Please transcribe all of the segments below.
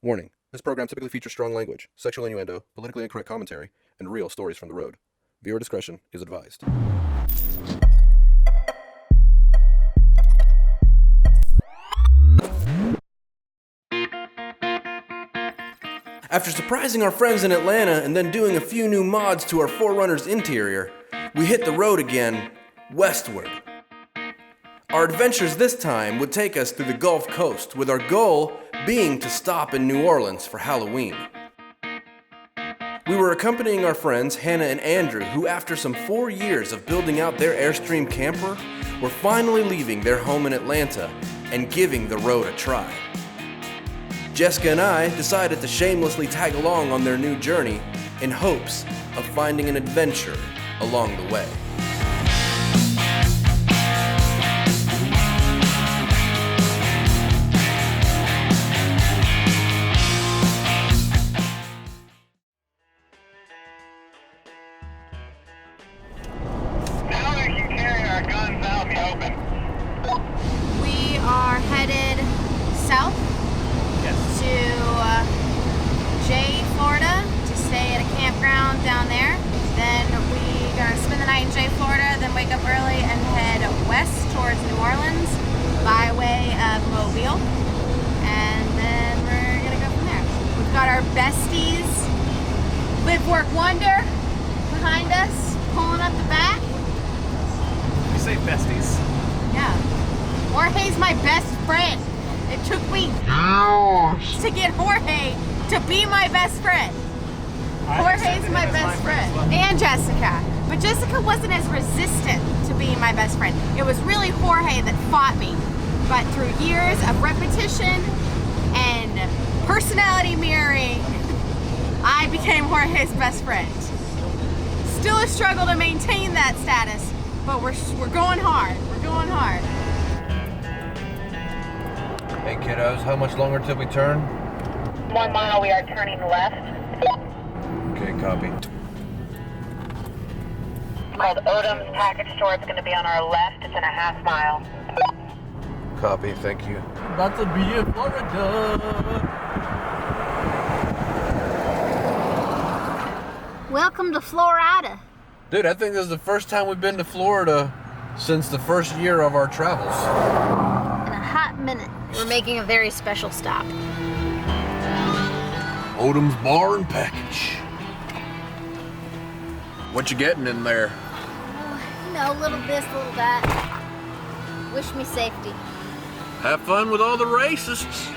Warning, this program typically features strong language, sexual innuendo, politically incorrect commentary, and real stories from the road. Viewer discretion is advised. After surprising our friends in Atlanta and then doing a few new mods to our 4Runner's interior, we hit the road again, westward. Our adventures this time would take us through the Gulf Coast, with our goal being to stop in New Orleans for Halloween. We were accompanying our friends Hannah and Andrew, who after some 4 years of building out their Airstream camper, were finally leaving their home in Atlanta and giving the road a try. Jessica and I decided to shamelessly tag along on their new journey in hopes of finding an adventure along the way. LiveWorkWander behind us, pulling up the back. You say besties? Yeah. Jorge's my best friend. It took me hours to get Jorge to be my best friend. Jorge's my best friend. Well. And Jessica. But Jessica wasn't as resistant to being my best friend. It was really Jorge that fought me. But through years of repetition and personality mirroring, I became Jorge's best friend. Still a struggle to maintain that status, but we're going hard. We're going hard. Hey kiddos, how much longer till we turn? 1 mile, we are turning left. Okay, copy. Called Odom's package store. It's going to be on our left. It's in a half mile. Copy, thank you. About to be in Florida. Welcome to Florida. Dude, I think this is the first time we've been to Florida since the first year of our travels. In a hot minute. We're making a very special stop. Odom's Bar and Package. What you getting in there? You know, a little this, a little that. Wish me safety. Have fun with all the racists.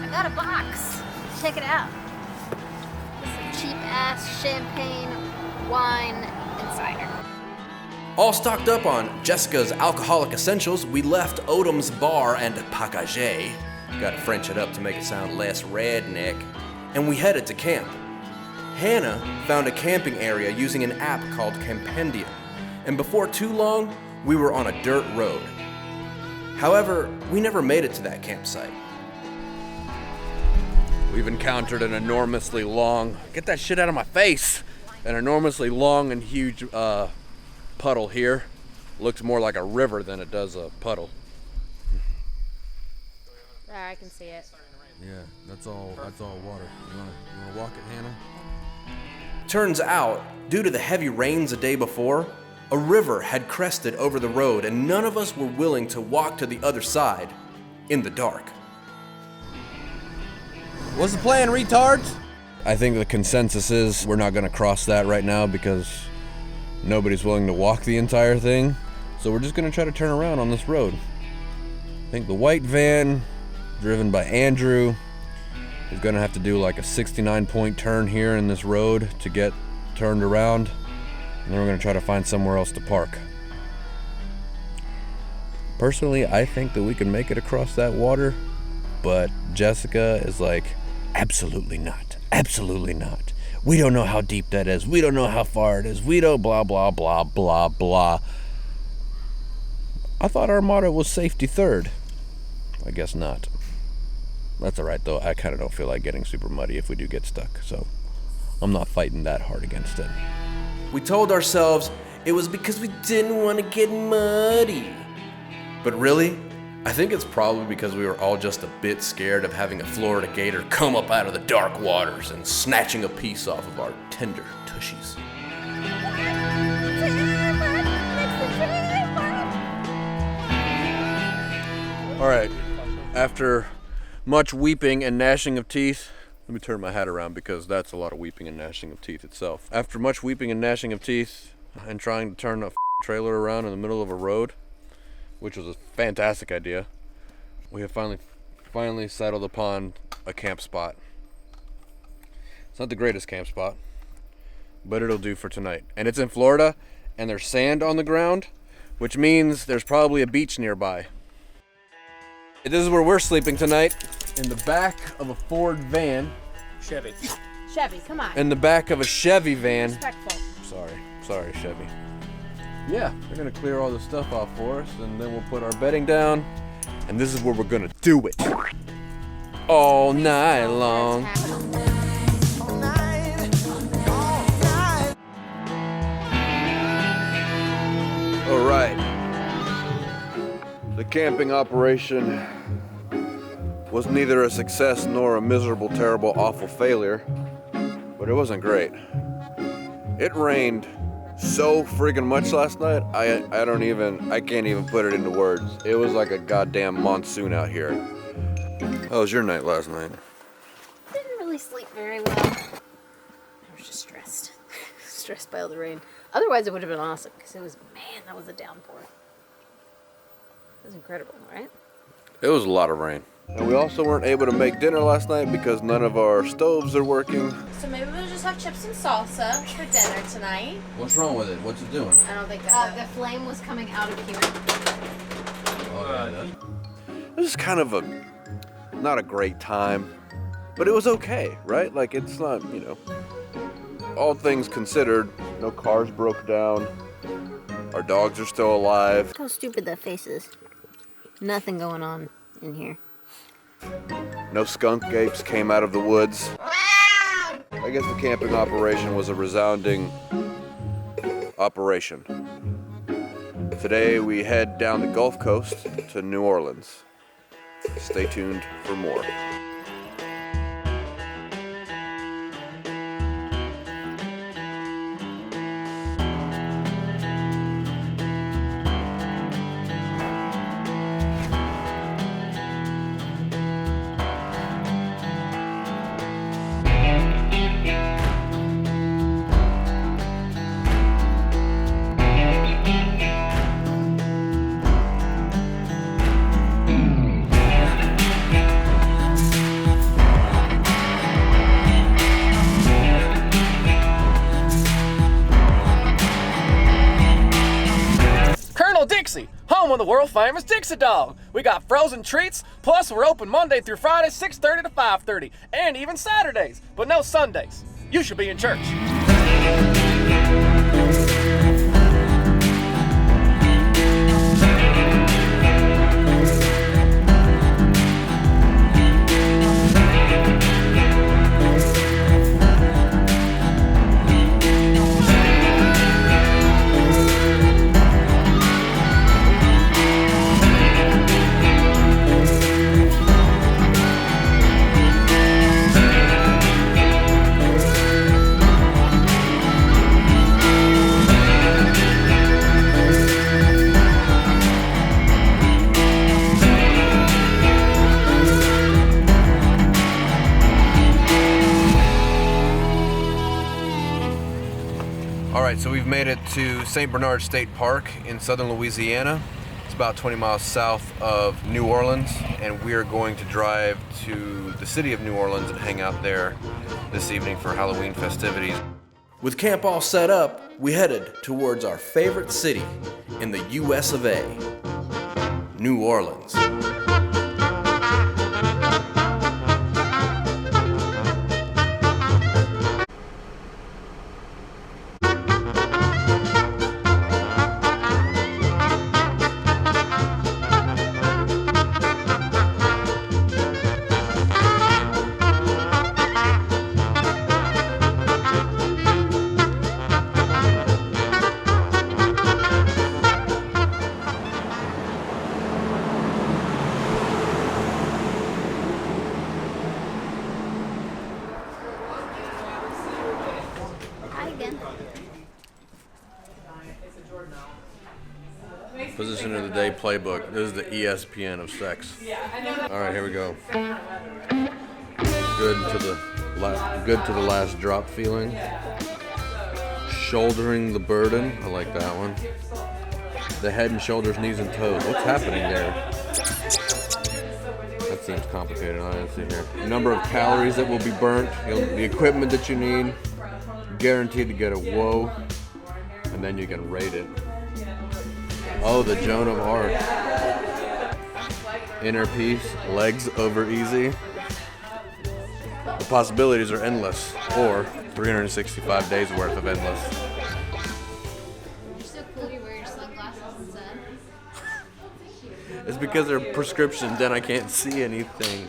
I got a box. Check it out. Cheap-ass champagne, wine, and cider. All stocked up on Jessica's alcoholic essentials, we left Odom's Bar and Package, gotta French it up to make it sound less redneck, and we headed to camp. Hannah found a camping area using an app called Campendium, and before too long, we were on a dirt road. However, we never made it to that campsite. We've encountered an enormously long, get that shit out of my face, an enormously long and huge puddle here. Looks more like a river than it does a puddle. There, I can see it. Yeah, that's all water. You wanna walk it, Hannah? Turns out, due to the heavy rains a day before, a river had crested over the road and none of us were willing to walk to the other side in the dark. What's the plan, retards? I think the consensus is we're not gonna cross that right now because nobody's willing to walk the entire thing. So we're just gonna try to turn around on this road. I think the white van, driven by Andrew, is gonna have to do like a 69-point turn here in this road to get turned around. And then we're gonna try to find somewhere else to park. Personally, I think that we can make it across that water, but Jessica is like, absolutely not. Absolutely not. We don't know how deep that is. We don't know how far it is. We don't blah, blah, blah, blah, blah. I thought our motto was safety third. I guess not. That's all right, though. I kind of don't feel like getting super muddy if we do get stuck, so I'm not fighting that hard against it. We told ourselves it was because we didn't want to get muddy. But really, I think it's probably because we were all just a bit scared of having a Florida gator come up out of the dark waters and snatching a piece off of our tender tushies. All right, after much weeping and gnashing of teeth, let me turn my hat around because that's a lot of weeping and gnashing of teeth itself. After much weeping and gnashing of teeth and trying to turn a trailer around in the middle of a road, which was a fantastic idea, we have finally settled upon a camp spot. It's not the greatest camp spot, but it'll do for tonight. And it's in Florida, and there's sand on the ground, which means there's probably a beach nearby. This is where we're sleeping tonight, in the back of a Ford van. Chevy. Chevy, come on. In the back of a Chevy van. Respectful. Sorry, Chevy. Yeah, they're gonna clear all this stuff off for us, and then we'll put our bedding down, and this is where we're gonna do it. All night long. All right. The camping operation was neither a success nor a miserable, terrible, awful failure, but it wasn't great. It rained so friggin' much last night, I can't even put it into words. It was like a goddamn monsoon out here. How was your night last night? Didn't really sleep very well. I was just stressed. Stressed by all the rain. Otherwise, it would have been awesome, because it was, man, that was a downpour. It was incredible, right? It was a lot of rain. And we also weren't able to make dinner last night because none of our stoves are working. So maybe we'll just have chips and salsa for dinner tonight. What's wrong with it? What's it doing? I don't think that the flame was coming out of here. It was kind of not a great time, but it was okay, right? Like, it's not, all things considered, no cars broke down, our dogs are still alive. Look how stupid that face is. Nothing going on in here. No skunk apes came out of the woods. I guess the camping operation was a resounding operation. Today we head down the Gulf Coast to New Orleans. Stay tuned for more. Colonel Dixie, home of the world famous Dixie Dog. We got frozen treats, plus we're open Monday through Friday, 6:30 to 5:30, and even Saturdays, but no Sundays. You should be in church. Alright, so we've made it to St. Bernard State Park in southern Louisiana. It's about 20 miles south of New Orleans, and we are going to drive to the city of New Orleans and hang out there this evening for Halloween festivities. With camp all set up, we headed towards our favorite city in the US of A, New Orleans. Position of the day playbook. This is the ESPN of sex. All right, here we go. Good to the last drop feeling. Shouldering the burden. I like that one. The head and shoulders, knees and toes. What's happening there? That seems complicated. Let's see here. Number of calories that will be burnt. The equipment that you need. Guaranteed to get a whoa. And then you can rate it. Oh, the Joan of Arc. Inner peace, legs over easy. The possibilities are endless, or 365 days worth of endless. You're so cool you wear your sunglasses instead. It's because they're prescription, then I can't see anything.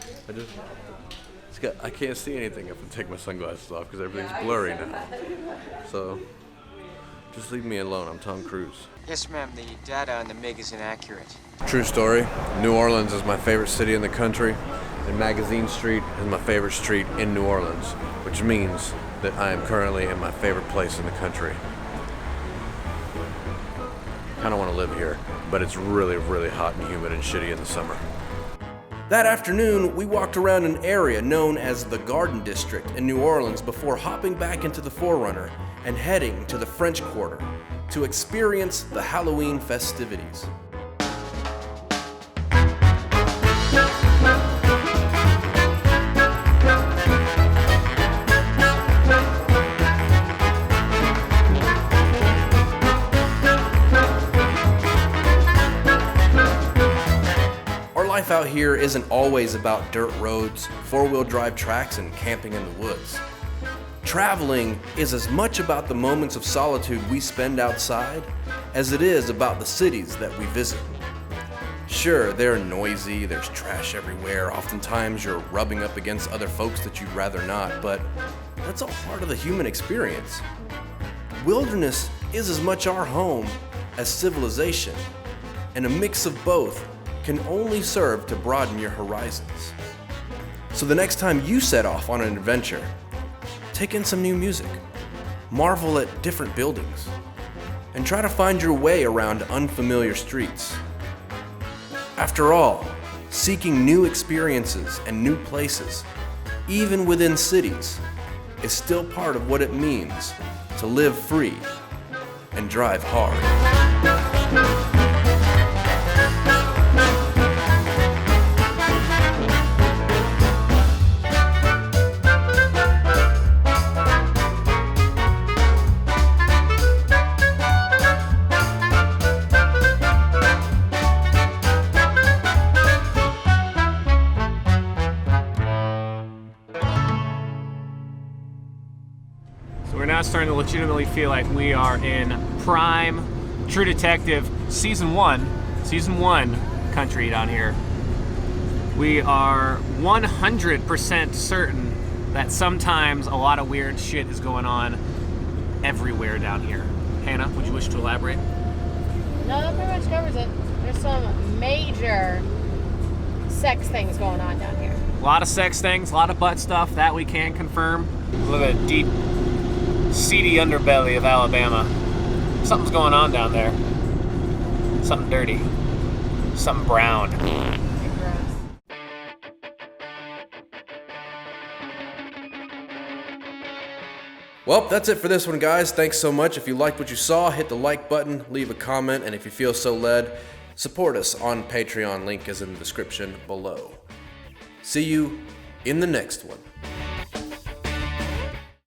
I can't see anything if I take my sunglasses off because everything's blurry now. So, just leave me alone. I'm Tom Cruise. Yes, ma'am. The data on the MiG is inaccurate. True story. New Orleans is my favorite city in the country, and Magazine Street is my favorite street in New Orleans, which means that I am currently in my favorite place in the country. Kind of want to live here, but it's really, really hot and humid and shitty in the summer. That afternoon, we walked around an area known as the Garden District in New Orleans before hopping back into the 4Runner and heading to the French Quarter to experience the Halloween festivities. Life out here isn't always about dirt roads, four-wheel drive tracks, and camping in the woods. Traveling is as much about the moments of solitude we spend outside as it is about the cities that we visit. Sure, they're noisy, there's trash everywhere, oftentimes you're rubbing up against other folks that you'd rather not, but that's all part of the human experience. Wilderness is as much our home as civilization, and a mix of both can only serve to broaden your horizons. So the next time you set off on an adventure, take in some new music, marvel at different buildings, and try to find your way around unfamiliar streets. After all, seeking new experiences and new places, even within cities, is still part of what it means to live free and drive hard. Starting to legitimately feel like we are in prime True Detective season one country down here. We are 100% certain that sometimes a lot of weird shit is going on everywhere down here. Hannah, would you wish to elaborate? No, that pretty much covers it. There's some major sex things going on down here. A lot of sex things, a lot of butt stuff, that we can confirm. Look at the deep, seedy underbelly of Alabama. Something's going on down there. Something dirty. Something brown. Well, that's it for this one, guys. Thanks so much. If you liked what you saw, hit the like button, leave a comment, and if you feel so led, support us on Patreon. Link is in the description below. See you in the next one.